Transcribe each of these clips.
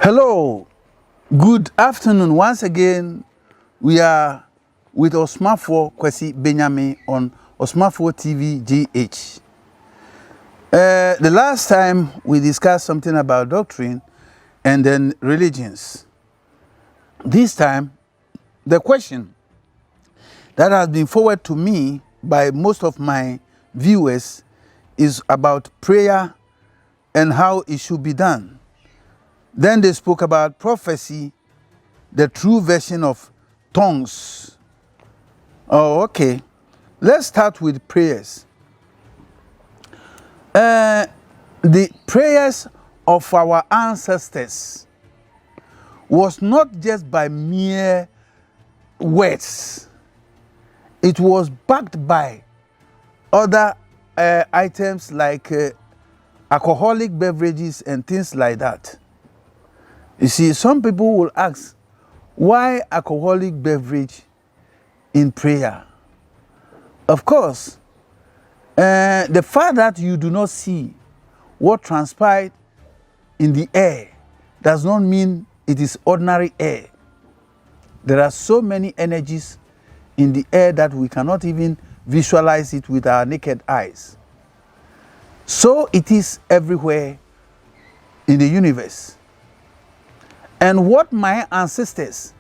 Hello, good afternoon. Once again, we are with Osomafuo Kwasi Benyame on Osomafuo TV GH. The last time we discussed something about doctrine and then religions. This time, the question that has been forwarded to me by most of my viewers is about prayer and how it should be done. Then they spoke about prophecy, the true version of tongues. Oh, okay. Let's start with prayers. The prayers of our ancestors was not just by mere words. It was backed by other items like alcoholic beverages and things like that. You see, some people will ask, why alcoholic beverage in prayer? Of course, the fact that you do not see what transpired in the air does not mean it is ordinary air. There are so many energies in the air that we cannot even visualize it with our naked eyes. So it is everywhere in the universe. And what my ancestors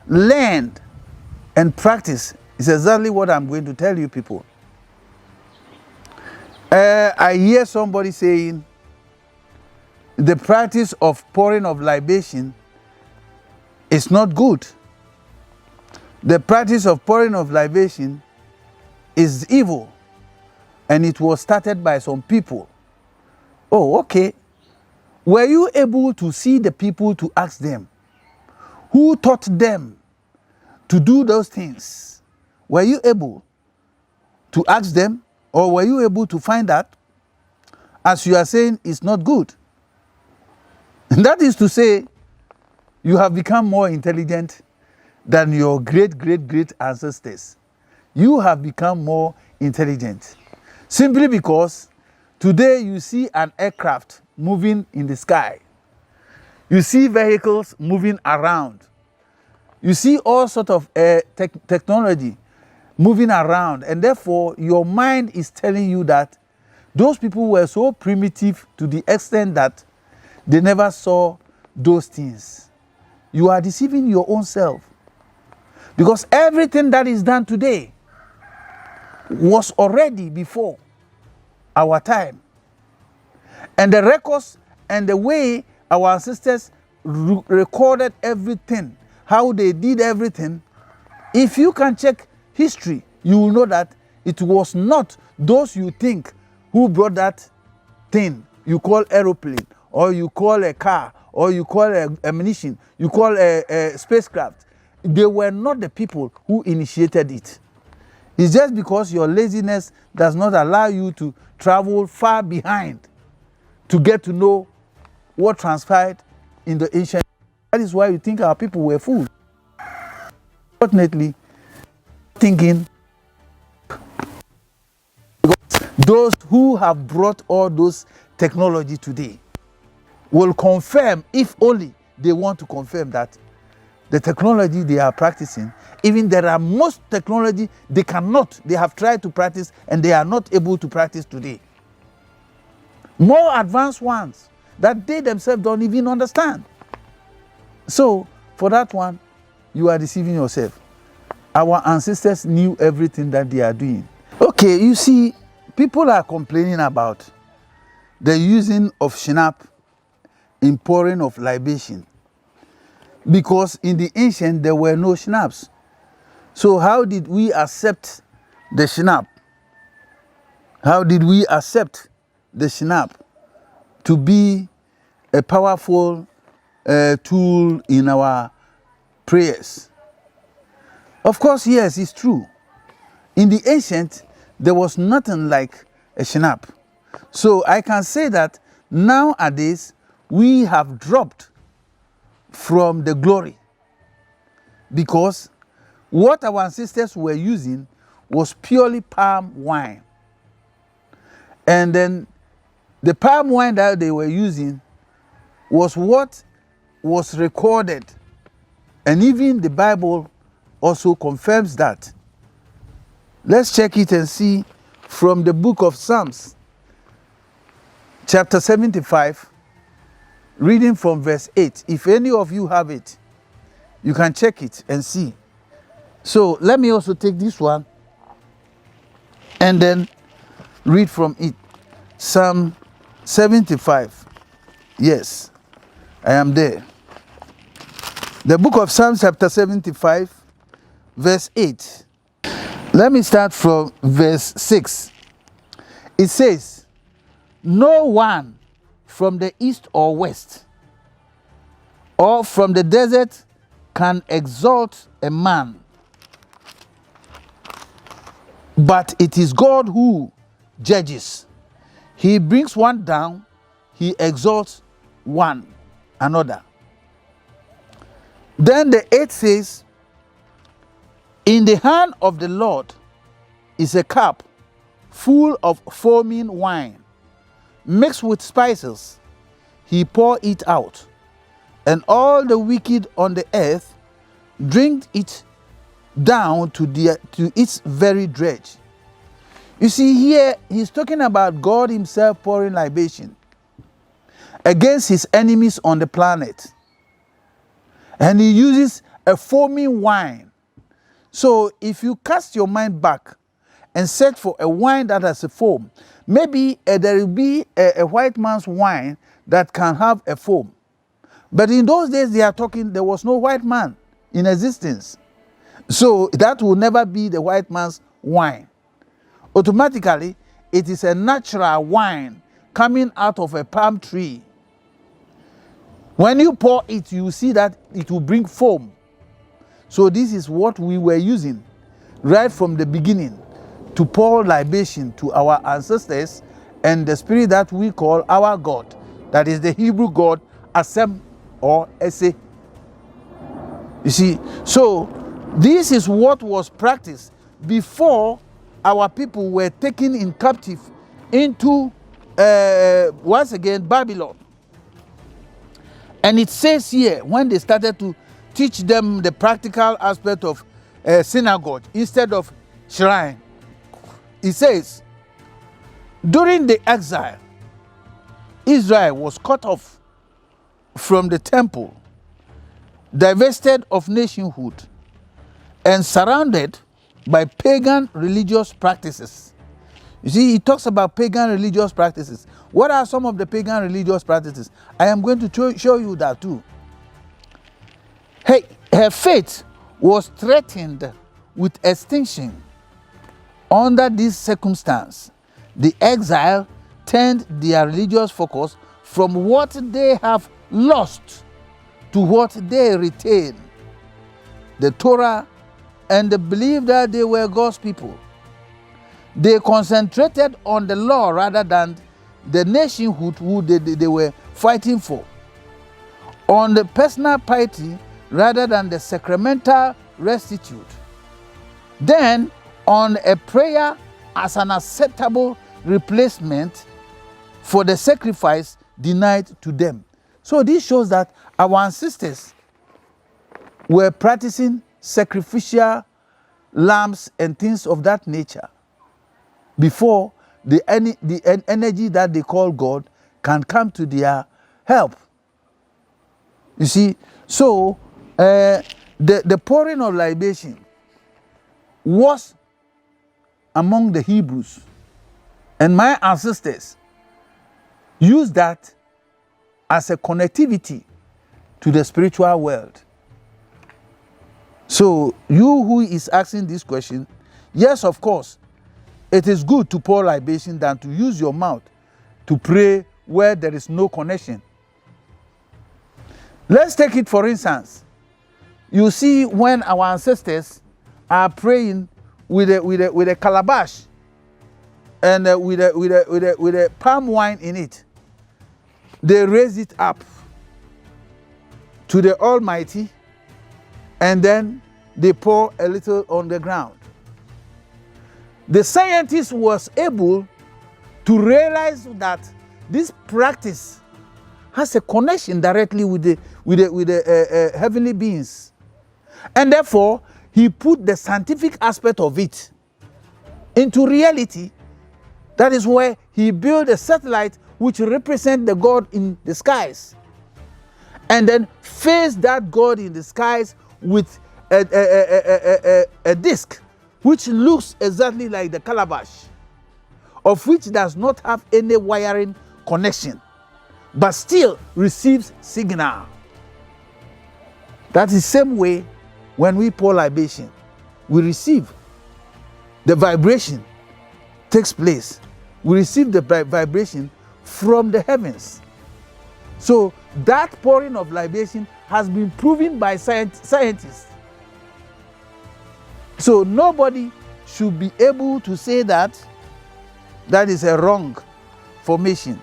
learned and practiced is exactly what I'm going to tell you people. I hear somebody saying the practice of pouring of libation is not good. The practice of pouring of libation is evil, and it was started by some people. Oh, okay. Were you able to see the people to ask them? Who taught them to do those things? Were you able to ask them, or were you able to find that? As you are saying, it's not good. And that is to say, you have become more intelligent than your great ancestors. You have become more intelligent. Simply because today you see an aircraft moving in the sky. You see vehicles moving around. You see all sorts of technology moving around, and therefore your mind is telling you that those people were so primitive to the extent that they never saw those things. You are deceiving your own self, because everything that is done today was already before our time. And the records and the way our ancestors recorded everything, how they did everything, if you can check history, you will know that it was not those you think who brought that thing you call aeroplane, or you call a car, or you call a ammunition, you call a spacecraft. They were not the people who initiated it. It's just because your laziness does not allow you to travel far behind to get to know what transpired in the ancient. That is why you think our people were fools. Fortunately, thinking those who have brought all those technology today will confirm, if only they want to confirm, that the technology they are practicing, even there are most technology they cannot, they have tried to practice and they are not able to practice today. More advanced ones that they themselves don't even understand. So, for that one, you are deceiving yourself. Our ancestors knew everything that they are doing. Okay, you see, people are complaining about the using of schnapps in pouring of libation, because in the ancient there were no schnapps. So how did we accept the schnapps? How did we accept the schnapps to be a powerful tool in our prayers? Of course, yes, it's true. In the ancient, there was nothing like a schnapps. So I can say that nowadays we have dropped from the glory, because what our ancestors were using was purely palm wine. And then the palm wine that they were using was what was recorded, and even the Bible also confirms that. Let's check it and see from the book of Psalms, chapter 75, reading from verse 8. If any of you have it, you can check it and see. So let me also take this one and then read from it. Psalm 75. Yes, I am there. The book of Psalms, chapter 75, verse 8. Let me start from verse 6. It says, "No one from the east or west, or from the desert, can exalt a man, but it is God who judges. He brings one down, he exalts one another." Then the 8 says, "In the hand of the Lord is a cup full of foaming wine, mixed with spices. He pour it out, and all the wicked on the earth drink it down to its very dredge." You see, here he's talking about God himself pouring libation against his enemies on the planet. And he uses a foaming wine. So if you cast your mind back and search for a wine that has a foam, maybe there will be a white man's wine that can have a foam. But in those days they are talking, there was no white man in existence. So that will never be the white man's wine. Automatically, it is a natural wine coming out of a palm tree. When you pour it, you see that it will bring foam. So this is what we were using right from the beginning to pour libation to our ancestors and the spirit that we call our God, that is the Hebrew God Asem or Ese. You see, so this is what was practiced before our people were taken in captive into once again Babylon. And it says here, when they started to teach them the practical aspect of synagogue instead of shrine, it says, during the exile, Israel was cut off from the temple, divested of nationhood, and surrounded by pagan religious practices. You see, it talks about pagan religious practices. What are some of the pagan religious practices? I am going to show you that too. Hey, her faith was threatened with extinction. Under this circumstance, the exile turned their religious focus from what they have lost to what they retain, the Torah, and the belief that they were God's people. They concentrated on the law rather than the nationhood who they were fighting for, on the personal piety rather than the sacramental restitute, then on a prayer as an acceptable replacement for the sacrifice denied to them. So this shows that our ancestors were practicing sacrificial lambs and things of that nature before the energy that they call God can come to their help. You see, so the pouring of libation was among the Hebrews, and my ancestors used that as a connectivity to the spiritual world. So you who is asking this question, yes, of course, it is good to pour libation than to use your mouth to pray where there is no connection. Let's take it for instance. You see, when our ancestors are praying with a calabash and with a palm wine in it, they raise it up to the Almighty, and then they pour a little on the ground. The scientist was able to realize that this practice has a connection directly with the heavenly beings. And therefore, he put the scientific aspect of it into reality. That is where he built a satellite which represents the God in the skies. And then face that God in the skies with a disc which looks exactly like the calabash, of which does not have any wiring connection, but still receives signal. That is the same way when we pour libation, we receive the vibration takes place. We receive the vibration from the heavens. So that pouring of libation has been proven by scientists. So nobody should be able to say that that is a wrong formation.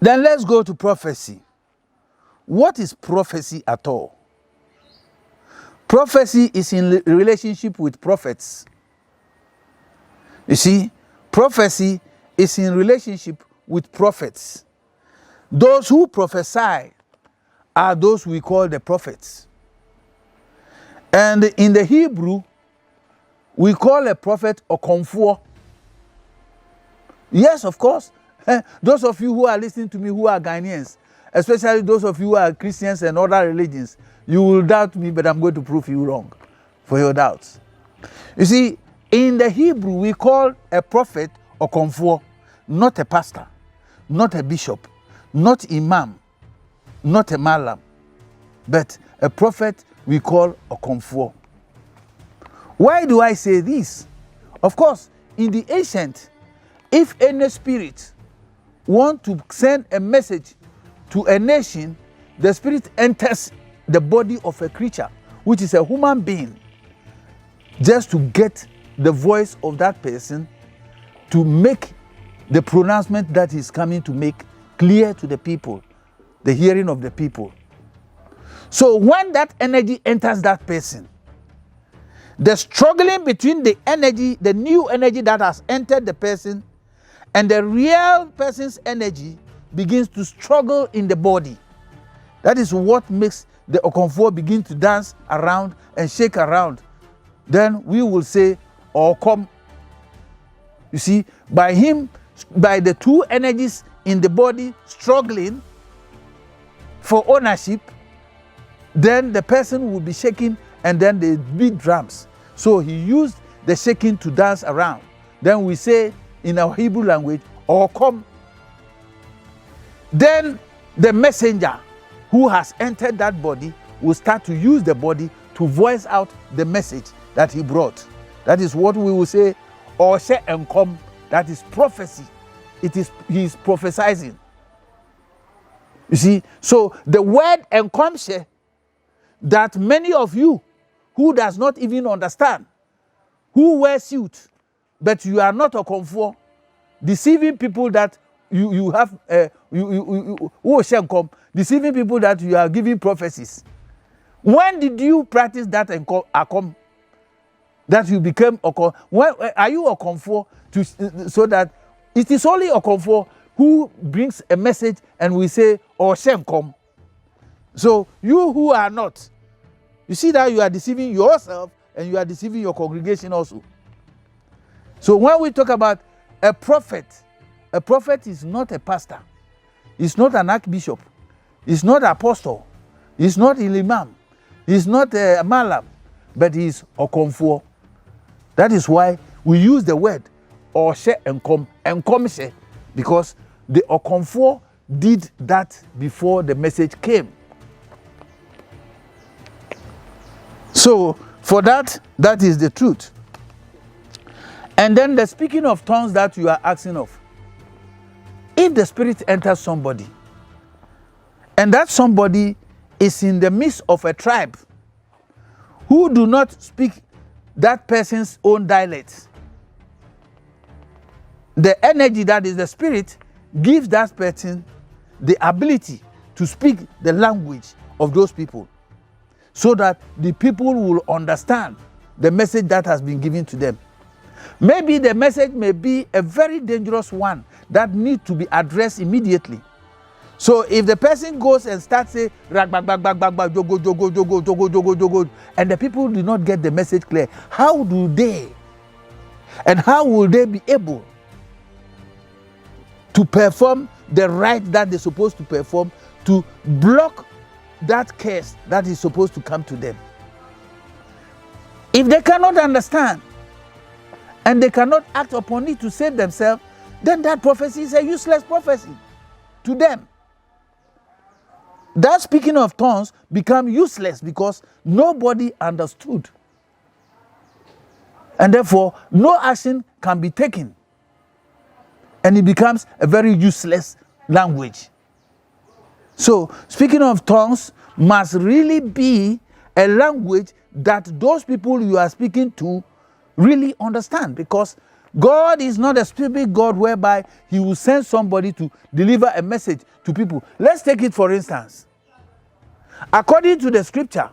Then let's go to prophecy. What is prophecy at all? Prophecy is in relationship with prophets. You see, prophecy is in relationship with prophets. Those who prophesy are those we call the prophets. And in the Hebrew, we call a prophet Okomfo. Yes, of course. Those of you who are listening to me who are Ghanaians, especially those of you who are Christians and other religions, you will doubt me, but I'm going to prove you wrong for your doubts. You see, in the Hebrew, we call a prophet Okomfo, not a pastor, not a bishop, not imam, not a malam, but a prophet we call Okomfo. Why do I say this? Of course, in the ancient, if any spirit want to send a message to a nation, the spirit enters the body of a creature, which is a human being, just to get the voice of that person to make the pronouncement that he's coming to make clear to the people, the hearing of the people. So when that energy enters that person, the struggling between the energy, the new energy that has entered the person, and the real person's energy begins to struggle in the body. That is what makes the Okomfo begin to dance around and shake around. Then we will say, Okom. You see, by him, by the two energies in the body struggling for ownership, then the person will be shaking and then they beat drums. So he used the shaking to dance around. Then we say in our Hebrew language, Okom. Then the messenger who has entered that body will start to use the body to voice out the message that he brought. That is what we will say, Oshe Enkom. That is prophecy. He is prophesying. You see, so the word Enkomshe that many of you who does not even understand, who wear suit, but you are not Okomfo, deceiving people that you have, deceiving people that you are giving prophecies. When did you practice that Akom? That you became Okom? When are you Okomfo so that it is only Okomfo who brings a message and we say Oshenkom? So you who are not, you see that you are deceiving yourself and you are deceiving your congregation also. So when we talk about a prophet is not a pastor, he's not an archbishop, he's not an apostle, he's not an imam, he's not a malam, but he's Okomfo. That is why we use the word Oshe Enkomshe, because the Okomfo did that before the message came. So for that is the truth. And then the speaking of tongues that you are asking of. If the spirit enters somebody, and that somebody is in the midst of a tribe who do not speak that person's own dialect, the energy that is the spirit gives that person the ability to speak the language of those people, so that the people will understand the message that has been given to them. Maybe the message may be a very dangerous one that needs to be addressed immediately. So if the person goes and starts saying rag bag bag bag bag bag jogo jogo jogo jogo jogo jogo, and the people do not get the message clear, how do they and how will they be able to perform the right that they're supposed to perform to block that curse that is supposed to come to them? If they cannot understand and they cannot act upon it to save themselves, then that prophecy is a useless prophecy to them. That speaking of tongues become useless because nobody understood. And therefore, no action can be taken. And it becomes a very useless language. So, speaking of tongues must really be a language that those people you are speaking to really understand, because God is not a stupid God whereby he will send somebody to deliver a message to people. Let's take it for instance. According to the scripture,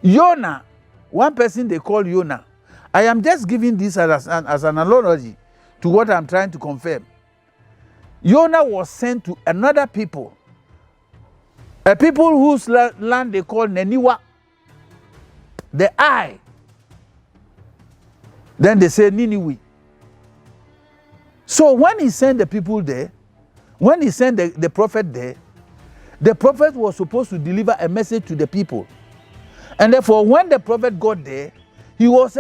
Jonah, one person they call Jonah. I am just giving this as an analogy to what I'm trying to confirm. Jonah was sent to another people, a people whose land they call Neniwa, the eye. Then they say Nineveh. So when he sent the people there, when he sent the prophet there, the prophet was supposed to deliver a message to the people. And therefore, when the prophet got there, he was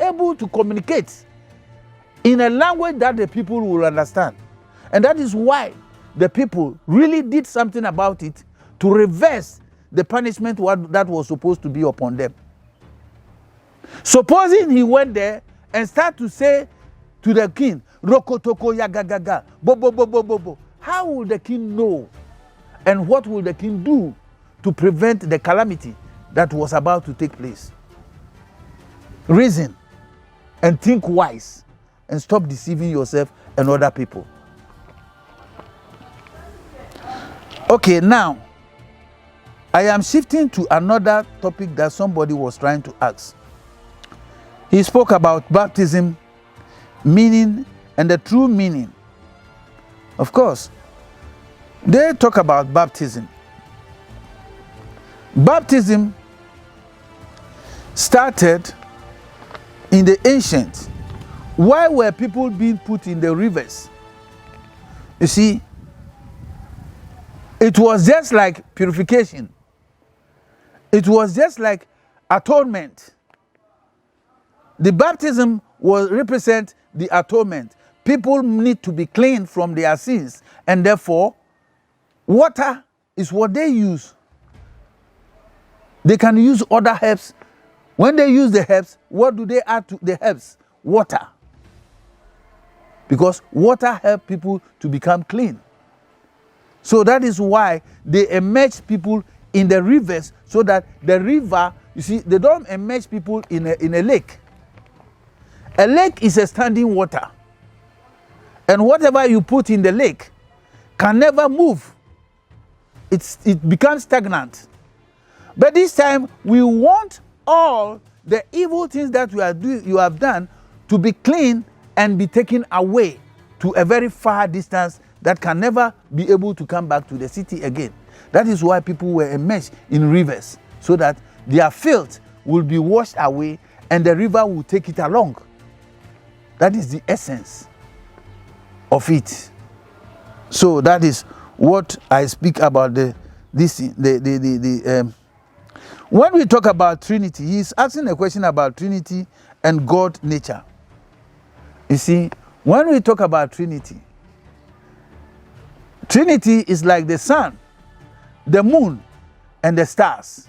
able to communicate in a language that the people will understand. And that is why the people really did something about it to reverse the punishment that was supposed to be upon them. Supposing he went there and started to say to the king, Rokotoko yagagaga, bo bo bo bo bo bo, how will the king know? And what will the king do to prevent the calamity that was about to take place? Reason and think wise and stop deceiving yourself and other people. Okay, now I am shifting to another topic that somebody was trying to ask. He spoke about baptism, meaning, and the true meaning. Of course, they talk about baptism. Baptism started in the ancient. Why were people being put in the rivers? You see, it was just like purification. It was just like atonement. The baptism will represent the atonement. People need to be cleaned from their sins, and therefore, water is what they use. They can use other herbs. When they use the herbs, what do they add to the herbs? Water. Because water helps people to become clean. So that is why they immerse people in the rivers, so that the river, you see, they don't immerse people in a lake. A lake is a standing water. And whatever you put in the lake can never move. It becomes stagnant. But this time, we want all the evil things that you have done to be clean and be taken away to a very far distance that can never be able to come back to the city again. That is why people were immersed in rivers, so that their filth will be washed away and the river will take it along. That is the essence of it. So that is what I speak about when we talk about Trinity. He is asking a question about Trinity and God nature. You see, when we talk about Trinity, Trinity is like the sun, the moon, and the stars.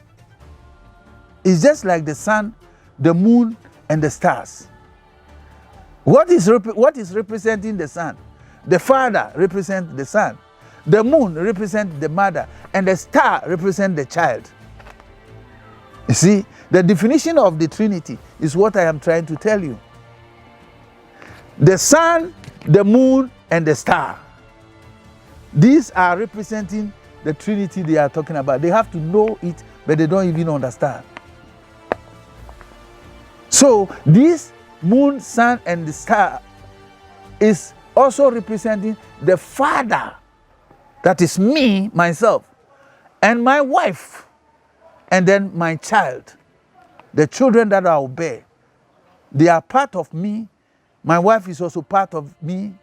It's just like the sun, the moon, and the stars. What is representing the sun? The Father represents the Son. The moon represents the mother, and the star represents the child. You see, the definition of the Trinity is what I am trying to tell you. The sun, the moon, and the star. These are representing the Trinity they are talking about. They have to know it, but they don't even understand. So this moon, sun, and the star is also representing the Father That is me, myself, and my wife, and then my child, the children that I will bear. They are part of me. My wife is also part of me,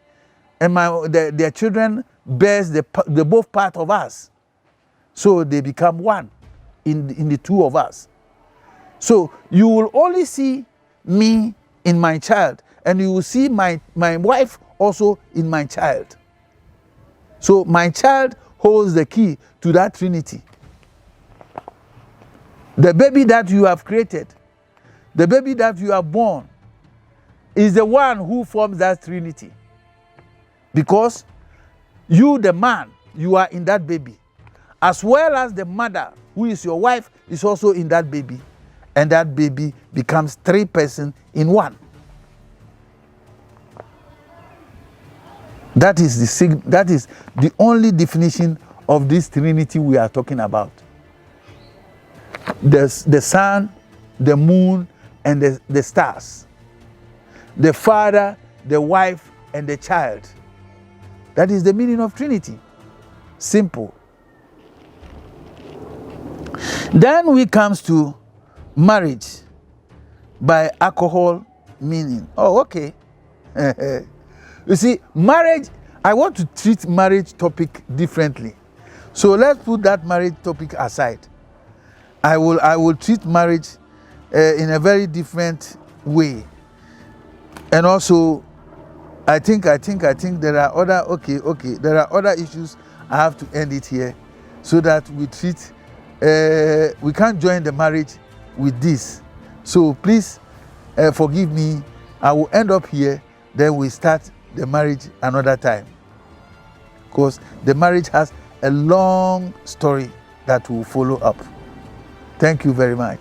and their children bears the both part of us. So they become one in the two of us. So you will only see me in my child, and you will see my wife also in my child. So my child holds the key to that Trinity. The baby that you have created, the baby that you have born, is the one who forms that Trinity. Because you, the man, you are in that baby, as well as the mother, who is your wife, is also in that baby. And that baby becomes three persons in one. That is the only definition of this Trinity we are talking about. The sun, the moon, and the stars. The father, the wife, and the child. That is the meaning of Trinity. Simple. Then we comes to marriage by alcohol meaning. Oh, okay. You see, marriage, I want to treat marriage topic differently. So let's put that marriage topic aside. I will treat marriage in a very different way. And also, I think there are other, there are other issues. I have to end it here so that we treat, we can't join the marriage with this. So please forgive me. I will end up here, then we start the marriage another time. Because the marriage has a long story that will follow up. Thank you very much.